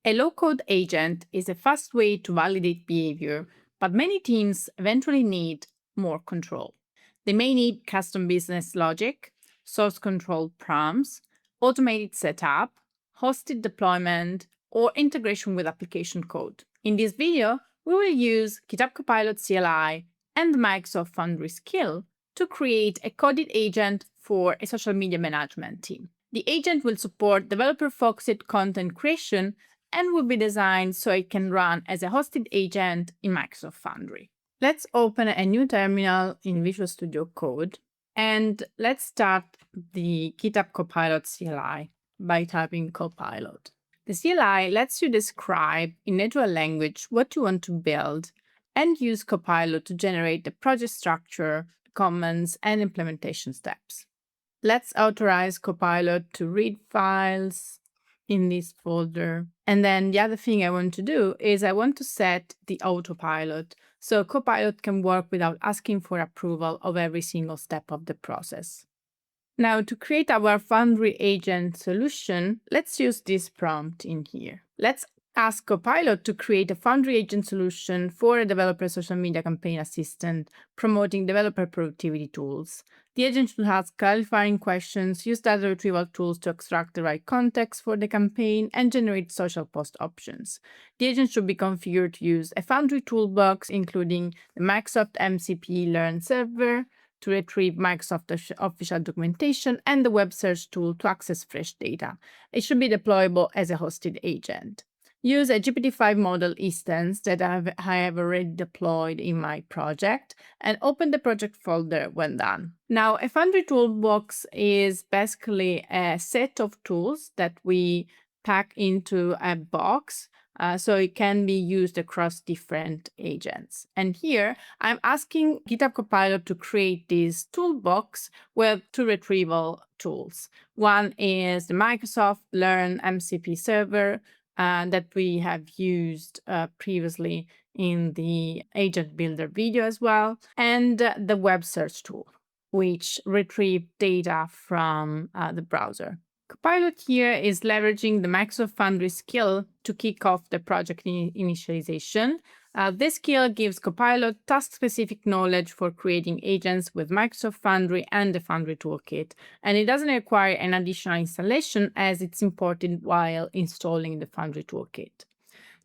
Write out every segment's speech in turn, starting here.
A low-code agent is a fast way to validate behavior, but many teams eventually need more control. They may need custom business logic, source control prompts, automated setup, hosted deployment, or integration with application code. In this video, we will use GitHub Copilot CLI and the Microsoft Foundry skill to create a coded agent for a social media management team. The agent will support developer-focused content creation and will be designed so it can run as a hosted agent in Microsoft Foundry. Let's open a new terminal in Visual Studio Code, and let's start the GitHub Copilot CLI by typing Copilot. The CLI lets you describe in natural language what you want to build and use Copilot to generate the project structure, comments, and implementation steps. Let's authorize Copilot to read files in this folder. And then the other thing I want to do is I want to set the autopilot so Copilot can work without asking for approval of every single step of the process. Now, to create our Foundry agent solution, let's use this prompt in here. Let's ask Copilot to create a Foundry agent solution for a developer social media campaign assistant promoting developer productivity tools. The agent should ask clarifying questions, use data retrieval tools to extract the right context for the campaign, and generate social post options. The agent should be configured to use a Foundry toolbox, including the Microsoft MCP Learn server to retrieve Microsoft official documentation and the web search tool to access fresh data. It should be deployable as a hosted agent. Use a GPT-5 model instance that I have already deployed in my project and open the project folder when done. Now, a Foundry toolbox is basically a set of tools that we pack into a box so it can be used across different agents. And here, I'm asking GitHub Copilot to create this toolbox with two retrieval tools. One is the Microsoft Learn MCP server, that we have used previously in the agent builder video as well, and the web search tool, which retrieve data from the browser. Copilot here is leveraging the Microsoft Foundry skill to kick off the project initialization. This skill gives Copilot task-specific knowledge for creating agents with Microsoft Foundry and the Foundry Toolkit, and it doesn't require an additional installation as it's imported while installing the Foundry Toolkit.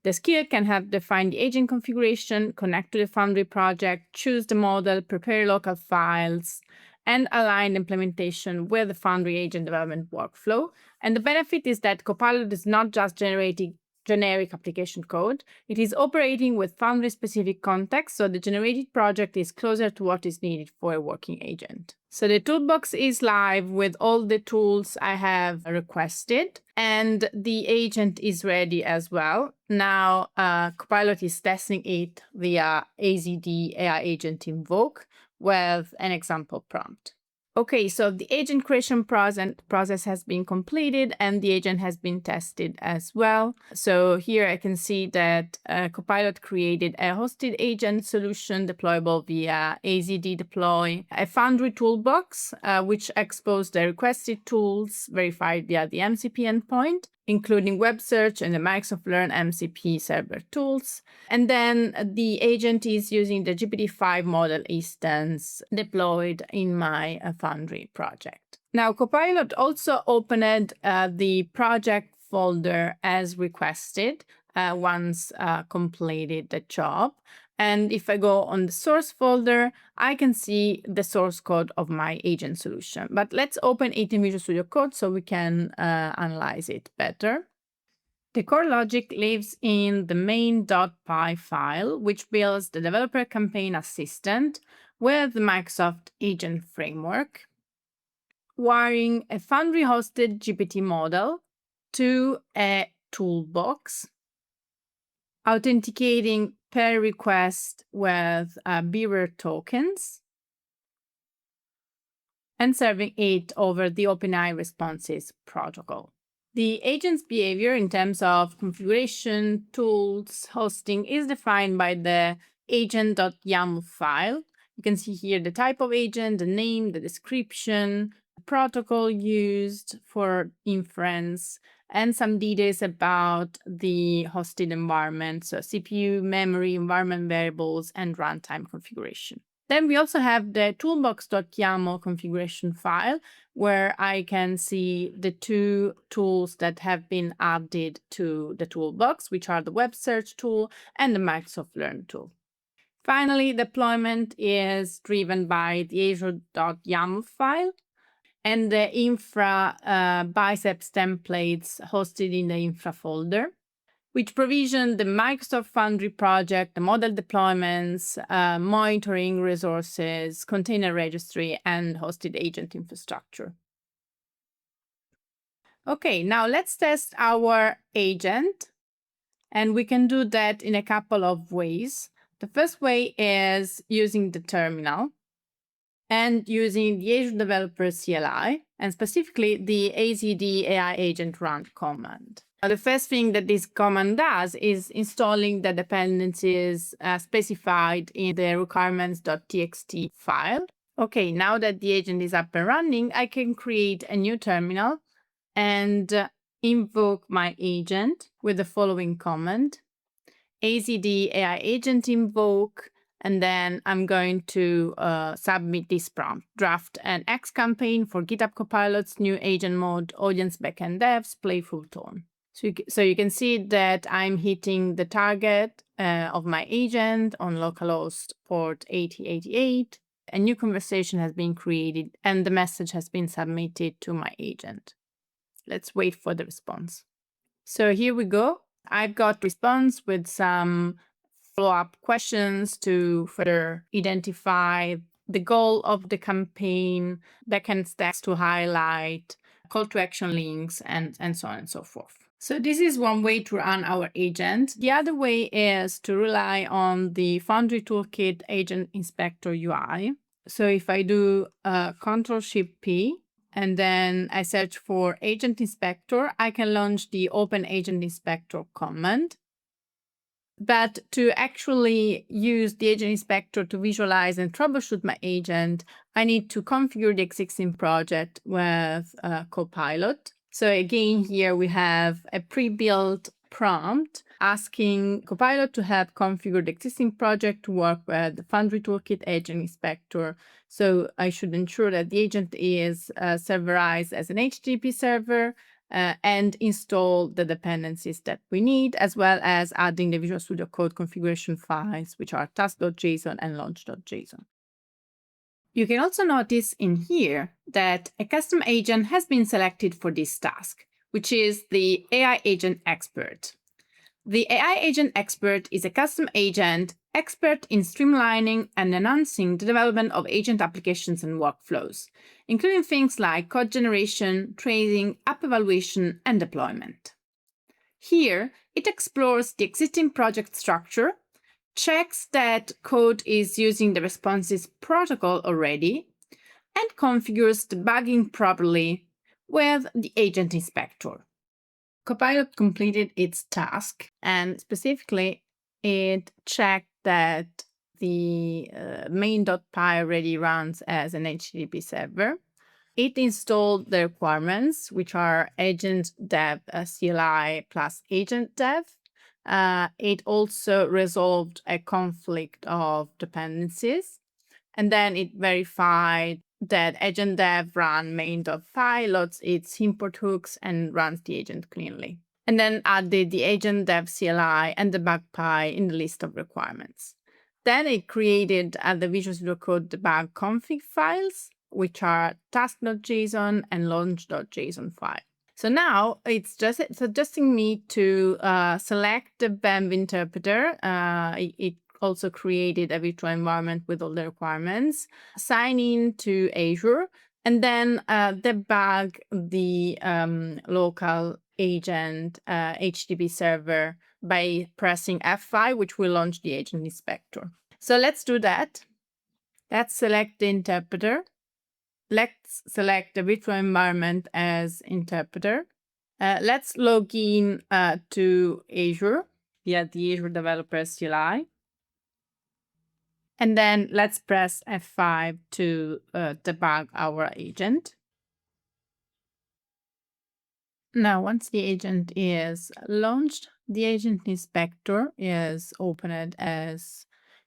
The skill can help define the agent configuration, connect to the Foundry project, choose the model, prepare local files, and align implementation with the Foundry agent development workflow. And the benefit is that Copilot is not just generating generic application code. It is operating with Foundry-specific context, so the generated project is closer to what is needed for a working agent. So the toolbox is live with all the tools I have requested, and the agent is ready as well. Now, Copilot is testing it via AZD AI Agent Invoke with an example prompt. Okay, so the agent creation process has been completed and the agent has been tested as well. So here I can see that Copilot created a hosted agent solution deployable via AZD deploy, a Foundry toolbox, which exposed the requested tools verified via the MCP endpoint, including web search and the Microsoft Learn MCP server tools. And then the agent is using the GPT-5 model instance deployed in my Foundry project. Now, Copilot also opened the project folder as requested once completed the job. And if I go on the source folder, I can see the source code of my agent solution. But let's open it in Visual Studio Code so we can analyze it better. The core logic lives in the main.py file, which builds the developer campaign assistant with the Microsoft Agent Framework, wiring a Foundry-hosted GPT model to a toolbox, authenticating per request with Bearer tokens, and serving it over the OpenAI Responses protocol. The agent's behavior in terms of configuration, tools, hosting is defined by the agent.yaml file. You can see here the type of agent, the name, the description, the protocol used for inference, and some details about the hosted environment, so CPU, memory, environment variables, and runtime configuration. Then we also have the toolbox.yaml configuration file, where I can see the two tools that have been added to the toolbox, which are the web search tool and the Microsoft Learn tool. Finally, deployment is driven by the azure.yaml file and the infra biceps templates hosted in the infra folder, which provision the Microsoft Foundry project, the model deployments, monitoring resources, container registry, and hosted agent infrastructure. Okay, now let's test our agent, and we can do that in a couple of ways. The first way is using the terminal and using the Azure Developer CLI, and specifically the azd AI agent run command. The first thing that this command does is installing the dependencies specified in the requirements.txt file. Okay, now that the agent is up and running, I can create a new terminal and invoke my agent with the following command: azd AI agent invoke, and then I'm going to submit this prompt: draft an X campaign for GitHub Copilot's new agent mode, audience backend devs, playful tone. So you can see that I'm hitting the target of my agent on localhost port 8088. A new conversation has been created and the message has been submitted to my agent. Let's wait for the response. So here we go. I've got response with some follow-up questions to further identify the goal of the campaign, backend stacks to highlight, call to action links, and so on and so forth. So this is one way to run our agent. The other way is to rely on the Foundry Toolkit Agent Inspector UI. So if I do Ctrl-Shift-P, and then I search for Agent Inspector, I can launch the Open Agent Inspector command. But to actually use the Agent Inspector to visualize and troubleshoot my agent, I need to configure the existing project with Copilot. So again, here we have a pre-built prompt asking Copilot to help configure the existing project to work with the Foundry Toolkit Agent Inspector. So I should ensure that the agent is serverized as an HTTP server and install the dependencies that we need, as well as adding the Visual Studio Code configuration files, which are task.json and launch.json. You can also notice in here that a custom agent has been selected for this task, which is the AI Agent Expert. The AI Agent Expert is a custom agent expert in streamlining and enhancing the development of agent applications and workflows, including things like code generation, tracing, app evaluation, and deployment. Here, it explores the existing project structure, checks that code is using the responses protocol already, and configures debugging properly with the Agent Inspector. Copilot completed its task, and specifically, it checked that the main.py already runs as an HTTP server. It installed the requirements, which are agent dev CLI plus agent dev. It also resolved a conflict of dependencies, and then it verified that agent dev run main.py, loads its import hooks, and runs the agent cleanly. And then added the agent dev CLI and debug py in the list of requirements. Then it created the Visual Studio Code debug config files, which are task.json and launch.json file. So now it's just suggesting me to select the BEM interpreter. It also created a virtual environment with all the requirements, sign in to Azure, and then debug the local agent HTTP server by pressing F5, which will launch the Agent Inspector. So let's do that. Let's select the interpreter. Let's select the virtual environment as interpreter. Let's log in to Azure via the Azure Developer CLI. And then let's press F5 to debug our agent. Now, once the agent is launched, the agent inspector is opened as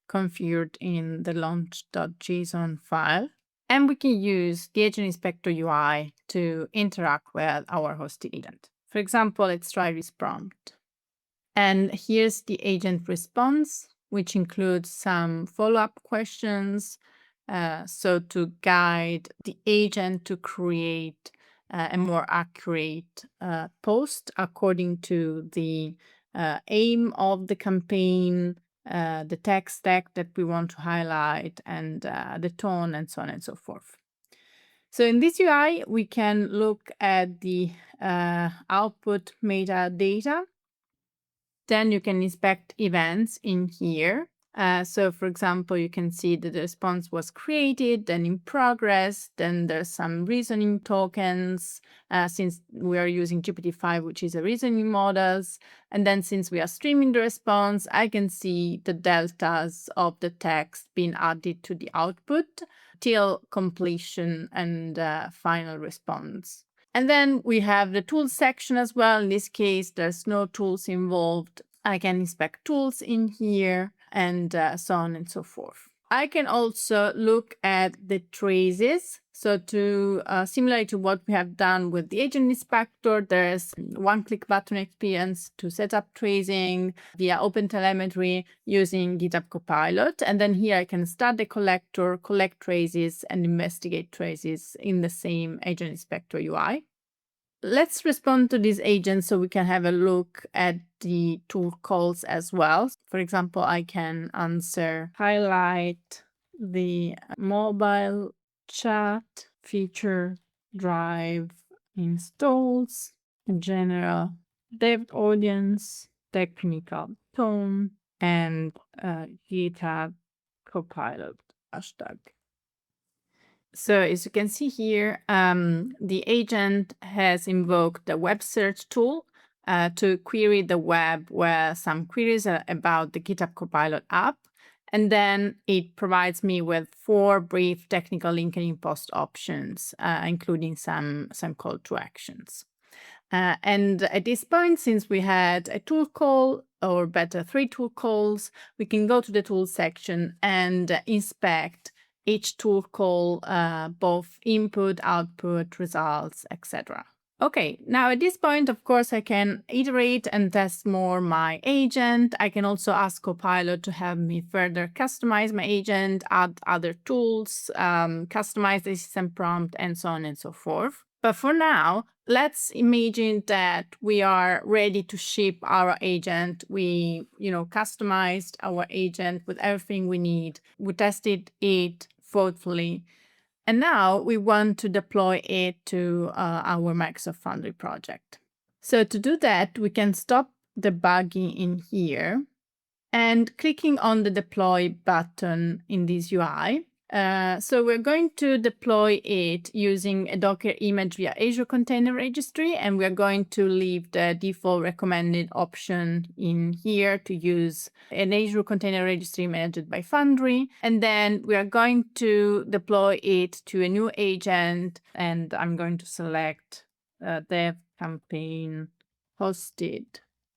configured in the launch.json file. And we can use the agent inspector UI to interact with our hosted agent. For example, let's try this prompt. And here's the agent response, which includes some follow-up questions. So to guide the agent to create a more accurate post according to the aim of the campaign, the tech stack that we want to highlight, and the tone, and so on and so forth. So in this UI, we can look at the output metadata. Then you can inspect events in here. So for example, you can see that the response was created, then in progress, then there's some reasoning tokens, since we are using GPT-5, which is a reasoning models. And then since we are streaming the response, I can see the deltas of the text being added to the output till completion and final response. And then we have the tools section as well. In this case, there's no tools involved. I can inspect tools in here and so on and so forth. I can also look at the traces. So to similar to what we have done with the agent inspector, there's one-click button experience to set up tracing via OpenTelemetry using GitHub Copilot. And then here I can start the collector, collect traces, and investigate traces in the same agent inspector UI. Let's respond to these agents so we can have a look at the tool calls as well. For example, I can answer, highlight the mobile chat feature, drive installs, general dev audience, technical tone, and GitHub Copilot hashtag. So as you can see here, the agent has invoked the web search tool to query the web with some queries about the GitHub Copilot app. And then it provides me with 4 brief technical linking post options, including some call to actions. And at this point, since we had a tool call, or better, 3 tool calls, we can go to the tools section and inspect each tool call, both input, output, results, etc. Okay, now at this point, of course, I can iterate and test more my agent. I can also ask Copilot to help me further customize my agent, add other tools, customize the system prompt, and so on and so forth. But for now, let's imagine that we are ready to ship our agent. We, customized our agent with everything we need. We tested it thoughtfully. And now we want to deploy it to our Microsoft Foundry project. So to do that, we can stop debugging in here and clicking on the deploy button in this UI. So we're going to deploy it using a Docker image via Azure Container Registry, and we're going to leave the default recommended option in here to use an Azure Container Registry managed by Foundry. And then we are going to deploy it to a new agent, and I'm going to select dev campaign hosted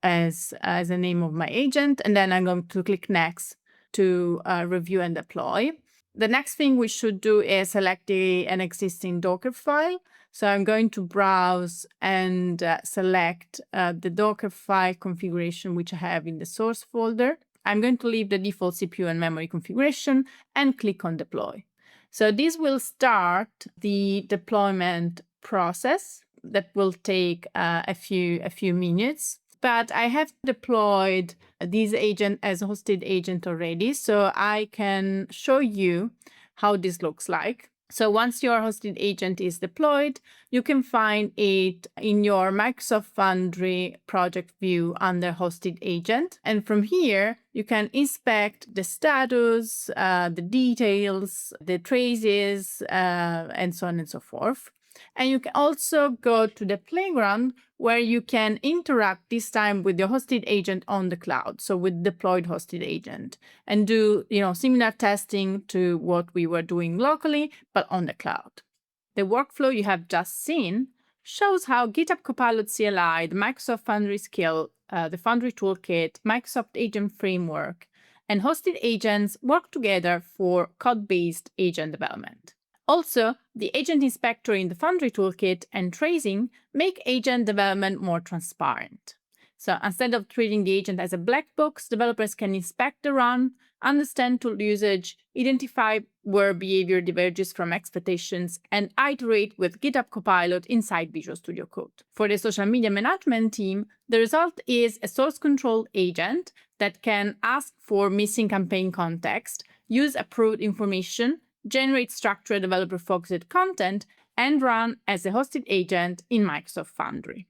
as the name of my agent, and then I'm going to click next to review and deploy. The next thing we should do is select an existing Docker file. So I'm going to browse and select the Docker file configuration, which I have in the source folder. I'm going to leave the default CPU and memory configuration and click on deploy. So this will start the deployment process that will take a few minutes. But I have deployed this agent as a hosted agent already, so I can show you how this looks like. So once your hosted agent is deployed, you can find it in your Microsoft Foundry project view under hosted agent. And from here, you can inspect the status, the details, the traces, and so on and so forth. And you can also go to the playground where you can interact this time with your hosted agent on the cloud, so with deployed hosted agent, and do similar testing to what we were doing locally, but on the cloud. The workflow you have just seen shows how GitHub Copilot CLI, the Microsoft Foundry skill, the Foundry Toolkit, Microsoft Agent Framework, and hosted agents work together for code-based agent development. Also, the Agent Inspector in the Foundry Toolkit and tracing make agent development more transparent. So instead of treating the agent as a black box, developers can inspect the run, understand tool usage, identify where behavior diverges from expectations, and iterate with GitHub Copilot inside Visual Studio Code. For the social media management team, the result is a source control agent that can ask for missing campaign context, use approved information, generate structured developer-focused content, and run as a hosted agent in Microsoft Foundry.